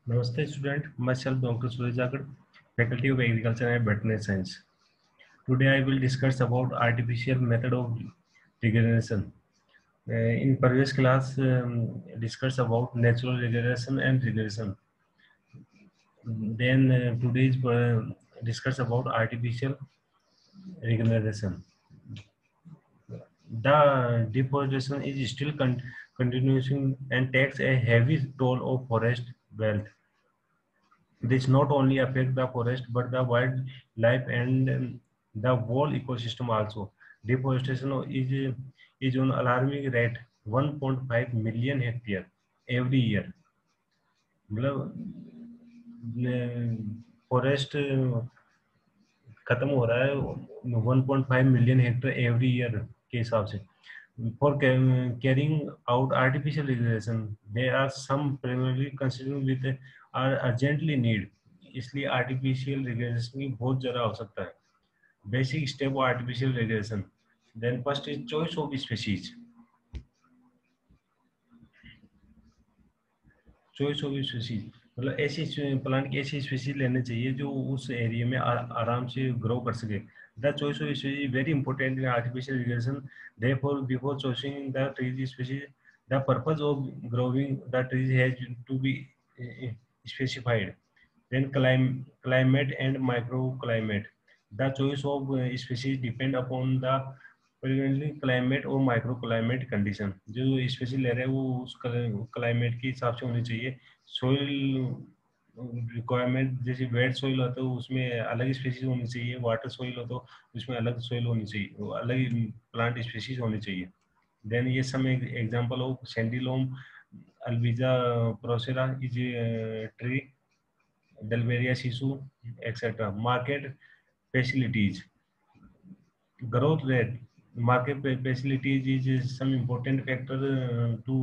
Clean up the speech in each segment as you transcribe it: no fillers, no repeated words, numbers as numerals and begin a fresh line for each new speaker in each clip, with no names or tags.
Namaste student, myself Dr. Suraj Jagat, Faculty of Agriculture and Veterinary Science. Today I will discuss about artificial method of regeneration. In previous class, discuss about natural regeneration and regression. Then today's discuss about artificial regeneration. The deforestation is still continuing and takes a heavy toll of forest wealth. This not only affect the forest but the wildlife and the whole ecosystem also. Deforestation is on alarming rate 1.5 million hectare every year. मतलब forest खत्म हो रहा है 1.5 million hectare every year के हिसाब से. For carrying out artificial irrigation, there are some primarily considering with are urgently need. इसलिए artificial irrigation की बहुत ज़्यादा आवश्यकता है. Basic step of artificial irrigation. Then first is choice of species. Choice of species मतलब ऐसी प्लांट की ऐसी स्पीसीज लेने चाहिए जो उस एरिया में आराम से ग्रो कर सके. The choice of species very important in artificial irrigation. Therefore before choicing the trees species the purpose of growing the trees has to be specified. Then climate and microclimate. The choice of species depend upon the presently climate और micro climate condition. जो special ले रहे हैं वो उस climate के हिसाब से होनी चाहिए. सोइल रिक्वायरमेंट जैसे वेट सोइल होता है उसमें अलग स्पेसीज होनी चाहिए. वाटर सोइल हो तो उसमें अलग सोइल होनी चाहिए, अलग प्लांट स्पेसीज होनी चाहिए. देन ये सम एग्जांपल ऑफ सेंडिलोम Albizia procera is tree, Dalbergia sissoo etcetera. Market facilities, growth rate. Market facilities is some important factor to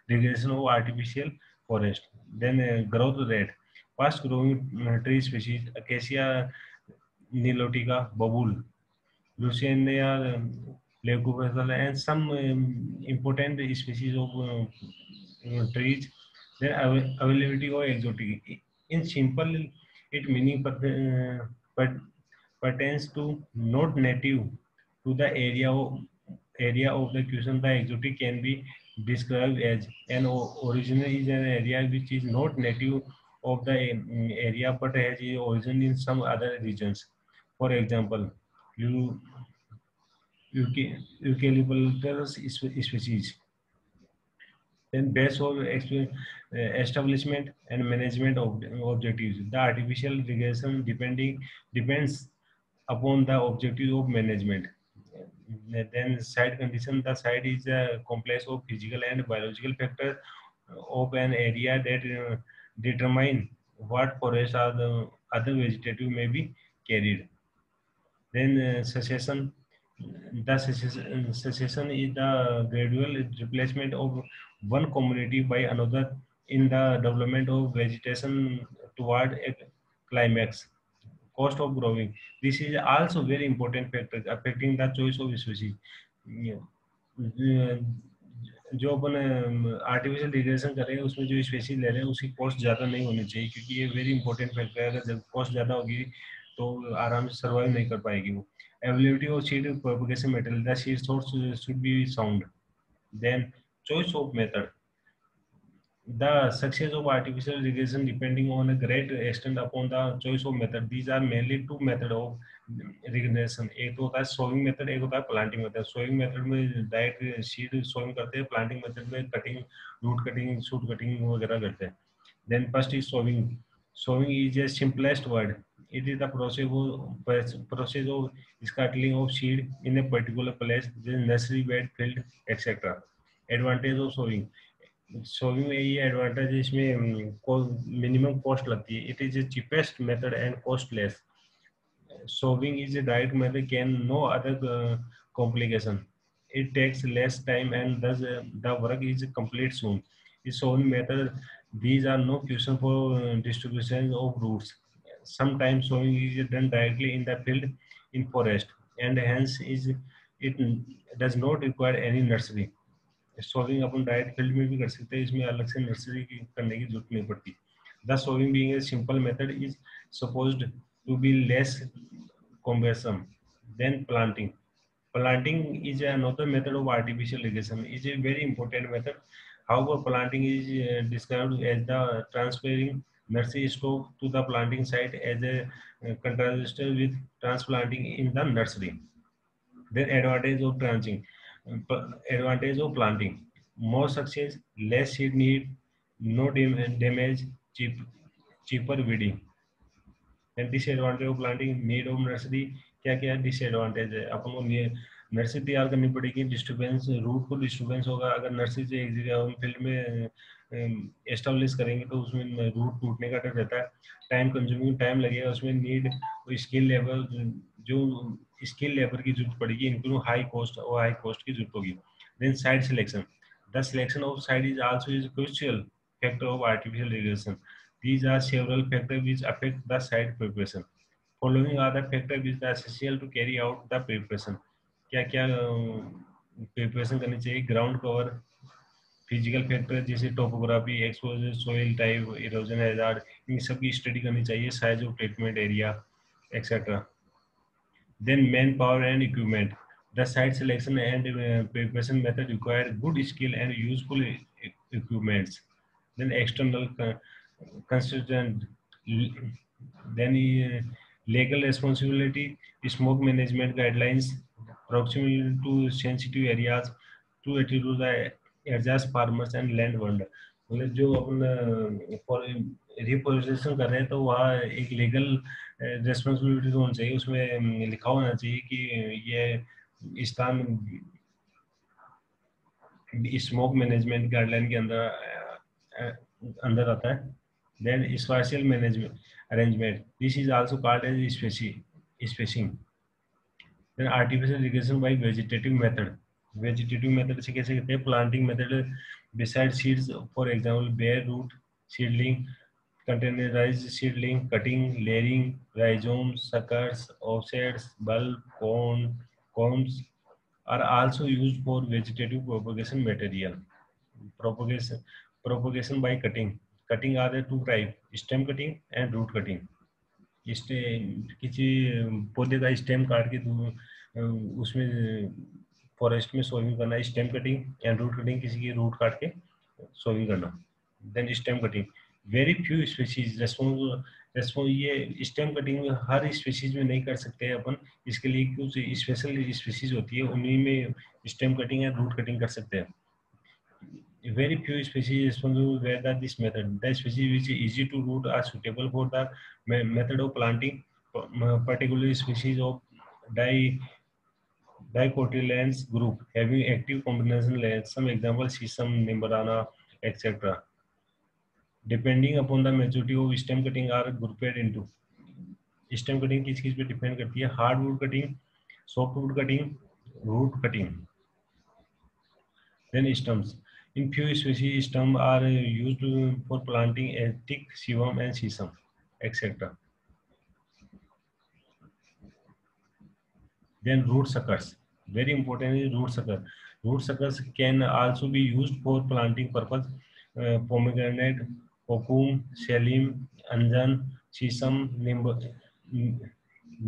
regulation of artificial forest. Then growth rate, fast growing tree species acacia nilotica babul, Luciania leguminosa, and some important species of trees. Then availability of exotic. In simple, it meaning but pertains to not native to the area of the question. The exotic can be described as an original is an area which is not native of the area but has its origin in some other regions. For example, eu- eucalyptus species. Then base of establishment and management of objectives. The artificial irrigation depends upon the objective of management. Then site condition. The site is a complex of physical and biological factors of an area that determine what forests or the other vegetative may be carried. Then secession. The secession is the gradual replacement of one community by another in the development of vegetation toward a climax. Cost of growing. This is also very important factor affecting the choice of species. Yeah. जो अपन artificial regression कर रहे हैं उसमें जो species ले रहे हैं उसकी कॉस्ट ज़्यादा नहीं होनी चाहिए क्योंकि ये वेरी इंपॉर्टेंट फैक्टर है. अगर जब कॉस्ट ज़्यादा होगी तो आराम से सर्वाइव नहीं कर पाएगी वो. Availability of seed propagation material. The seed source should be sound. Then choice of method. The success of artificial irrigation depending on a great extent upon the choice of method. These are mainly two method of irrigation. एक तो होता है sowing method, एक होता है planting method. Sowing method में direct seed sowing करते हैं, planting method में cutting, root cutting, shoot cutting वगैरह करते हैं. Then first is sowing. Sowing is the simplest word. It is the process of scattering of seed in a particular place, the nursery bed, field, etc. Advantage of sowing. Sowing में ये advantage है, इसमें minimum cost लगती है. It is cheapest method and costless. Sowing is a direct method can no other complication. It takes less time and thus the work is complete soon. The sowing method, these are no question for distribution of roots. Sometimes sowing is done directly in the field in forest and hence is it does not require any nursery. Solving upon direct field में भी कर सकते हैं, इसमें अलग से nursery की करने की जरूरत नहीं पड़ती. The sowing being a simple method is supposed to be less cumbersome than planting. Planting is another method of artificial irrigation. It is a very important method. However, planting is described as the transferring nursery stock to the planting site as a contrast with transplanting in the nursery. Then advantage of tranching, advantage of planting, more success, less seed need, no damage, cheaper weeding. And disadvantage of planting, need of nursery, क्या क्या disadvantage है, अपन को nursery तैयार करनी पड़ेगी, disturbance, root को disturbance होगा, अगर नर्सरी से एक जगह हम फील्ड में एस्टेब्लिश करेंगे तो उसमें रूट टूटने का डर रहता है, टाइम कंज्यूमिंग, टाइम लगेगा, उसमें नीड स्किल लेवल, जो स्किल लेबर की जरूरत पड़ेगी, इंक्लूड हाई कॉस्ट और हाई कॉस्ट की जरूरत होगी. Then site selection, the selection of site is also is crucial factor of artificial irrigation. These are several factors which affect the site preparation. Following are the factors which are essential to carry out the preparation. क्या क्या preparation करनी चाहिए? Ground cover, physical factor जैसे topography, exposure, soil type, erosion hazard, इन सब की study करनी चाहिए, size of treatment area etcetera. Then manpower and equipment. The site selection and preparation method require good skill and useful equipments. Then external constituent. Then legal responsibility, smoke management guidelines, proximity to sensitive areas, to attitude the adjust farmers and landowner. मतलब जो अपन reposition कर रहे हैं तो वहाँ एक legal responsibility होनी चाहिए, उसमें लिखा होना चाहिए कि ये स्थान स्मोक मैनेजमेंट गाइडलाइन के अंदर आता है. Then spatial management arrangement, this is also called as spacing. Then artificial irrigation by vegetative method. Vegetative method से कैसे करते हैं? Planting method beside seeds, for example bare root seedling, containerized seedling, cutting, layering, rhizomes, suckers, offsets, bulb, cones are also used for vegetative propagation material. Propagation, propagation by cutting. Cutting are the two types: stem cutting and root cutting. किसी पौधे का stem काट के उसमें forest में sowing करना, stem cutting. And root cutting, किसी की रूट काट के सोइंग करना. Then stem cutting, very few species response. ये स्टेम कटिंग हर स्पीशीज में नहीं कर सकते अपन, इसके लिए कुछ स्पेशल स्पीशीज होती है, उन्हीं में स्टेम कटिंग या रूट कटिंग कर सकते हैं. Very few species responsible whether this method. The species which is easy to root are suitable for the method of planting, particularly species of dicotyledons group having active combination length. Some examples: sesame, nimbrana, etc. Depending upon the maturity of stem cutting are grouped into. Stem cutting किस किस पे depend करती है? Hardwood cutting, softwood cutting, root cutting. Then stems. In few species, stems are used for planting as thick silum and sesame, etc. Then root suckers. Very important is root sucker. Root suckers can also be used for planting purpose. Pomegranate, kokum, selim, anjan, sesame,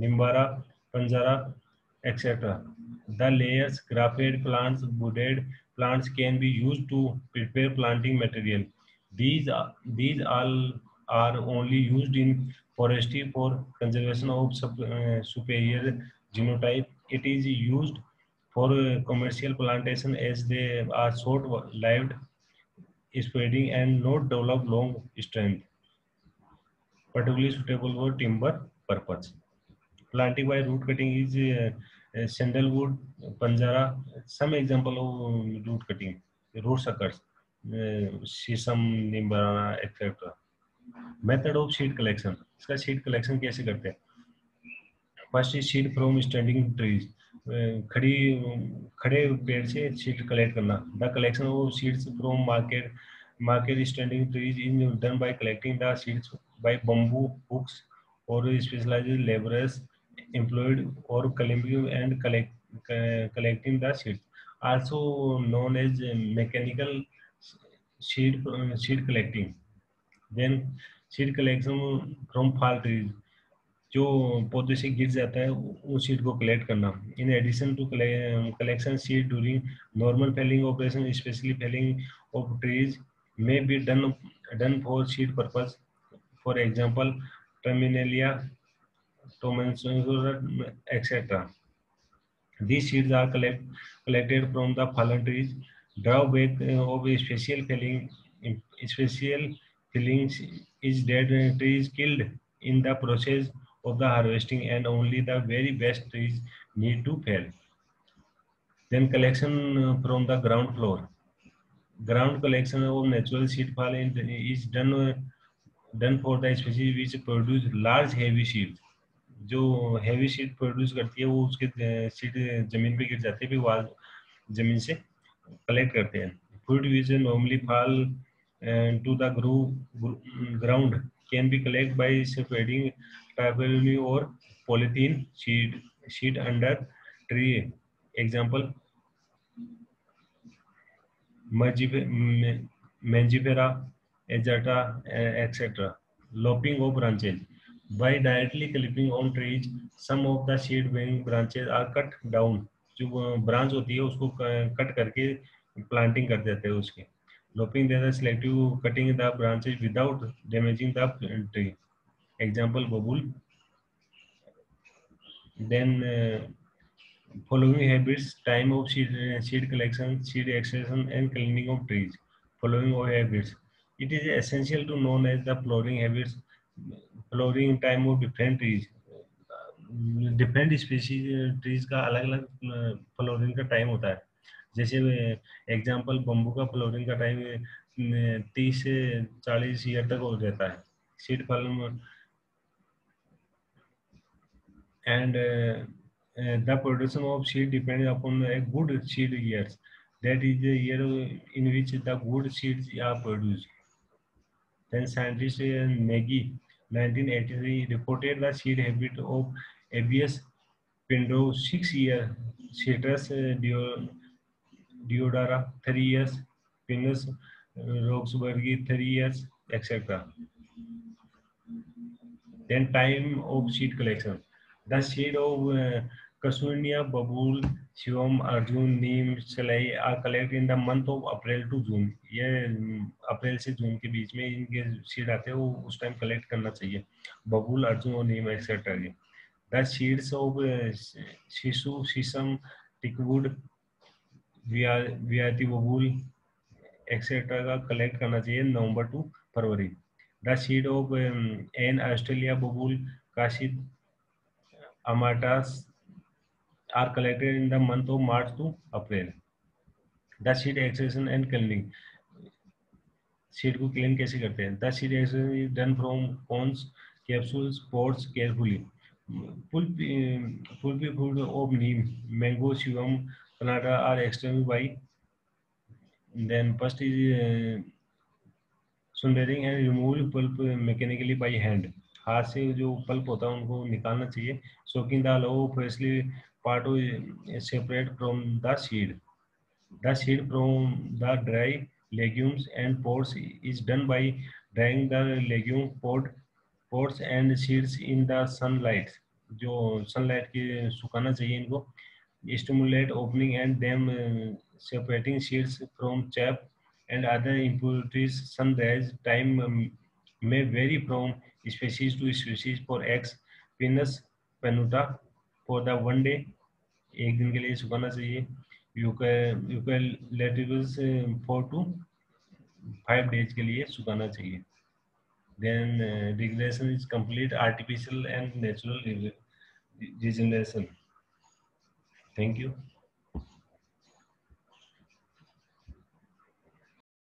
nimbara, panjara, etc. The layers, grafted plants, budded plants can be used to prepare planting material. These all are only used in forestry for conservation of superior genotype. It is used for commercial plantation as they are short-lived, spreading and not develop long strength, particularly suitable for timber purpose. Planting by root cutting is sandalwood, panjara. Some example of root cutting, root suckers, sesame, nimbrana, etc. Method of seed collection. इसका seed collection कैसे करते हैं? First is seed from standing trees. खड़े पेड़ से seed collect करना. The collection of seeds from market standing trees is done by collecting the seeds by bamboo hooks or specialized laborers employed or climbing and collecting the seeds. Also known as mechanical seed collecting. Then seed collection from fall trees, जो पौधे से गिर जाता है उस seed को collect करना। In addition to collection seed during normal felling operation, specially felling of trees may be done for seed purpose, for example Terminalia, tomentosa, etc. These seeds are collected from the fallen trees. Drawback of a special fillings is that trees killed in the process of the harvesting, and only the very best trees need to fail. Then collection from the ground floor. Ground collection of natural seed fall is done for the species which produce large heavy seeds. जो heavy seed produce करती है वो उसके seed जमीन पे गिर जाते हैं, फिर वाल जमीन से कलेक्ट करते हैं। Fruit which normally fall to the ground can be collect by spreading tarpaulin और polythene sheet under tree. Example Mangifera, Agatha, etc. Lopping of branches. By directly clipping on trees, some of the seed-bearing branches are cut down. जो branch होती है उसको cut करके planting कर देते हैं उसके। Lopping there is selective cutting the branches without damaging the tree. Example bubble. Then following habits: time of seed collection, seed extraction, and cleaning of trees. Following of habits: it is essential to know as the flowering habits, flowering time of different trees. Different species trees का अलग अलग flooring का time होता है। जैसे example bamboo का flooring का time 30 से 40 ईयर तक हो जाता है। Seed fall and the production of seed depends upon a good seed years. That is the year in which the good seeds are produced. Then scientist Nagy, 1983, reported the seed habit of Abies Pindro 6 years, Citrus deodara 3 years, Pinus roxburghi 3 years, etc. Then time of seed collection. The seed of Kasunia, Babul, Shivam, Arjun, Neem, Salai are collected in the month of April to June. ये अप्रैल से जून के बीच में इनके seed आते हैं, वो उस time collect करना चाहिए। बबूल, अर्जुन और नीम एक्सेट्रा के। The seeds of शिशु, शीशम, टिकवुड, वियाती बबूल एक्सेट्रा का कलेक्ट करना चाहिए November to February. The seed of an Australia bubble, Kashid, Amatas are collected in the month of March to April. The seed extraction and cleaning. Seed को clean कैसे करते हैं? The seed extraction is done from cones, capsules, pods carefully. Pulpy fruit of neem, mango, shivam, panada are extracted by. Then first is sundering and remove pulp mechanically by hand. हाथ से जो pulp होता है उनको निकालना चाहिए। Soaking the low freshly part separate from the seed. The seed from the dry legumes and pods is done by drying the legume pods and seeds in the sunlight. जो sunlight के सुखाना चाहिए इनको। Stimulate opening and them separating seeds from chaff and other impurities. Sunrise time may vary from species to species. For eggs, Pinus penuta for the 1 day, एक दिन के लिए सुखाना चाहिए। यूकेलिप्टस 4 to 5 days के लिए सुखाना चाहिए। Then regulation is complete artificial and natural regeneration. Thank you.